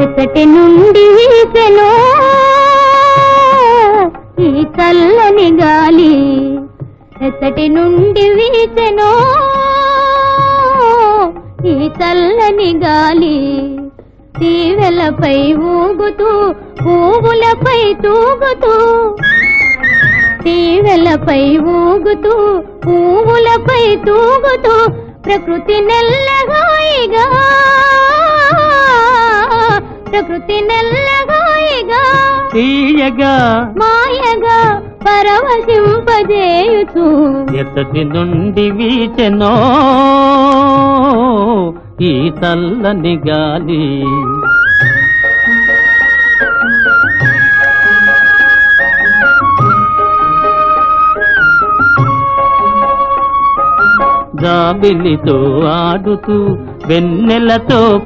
ఎచ్చటి నుండి వీసెను ఈ చల్లని గాలి, ఎచ్చటి నుండి వీసెను ఈ చల్లని గాలి. తీవెలపై ఊగుతూ పువ్వులపై తూగుతూ, తీవెలపై ఊగుతూ పువ్వులపై తూగుతూ, ప్రకృతి నెల్లగాయిగా, ప్రకృతి నెల్లగాయిగా తీయగా మాయగా పరవశింపజేయుచు. ఎత్తటి నుండి వీచెనో ఈ చల్లని గాలి. జాబిలితో ఆడుతూ వెన్నెలతో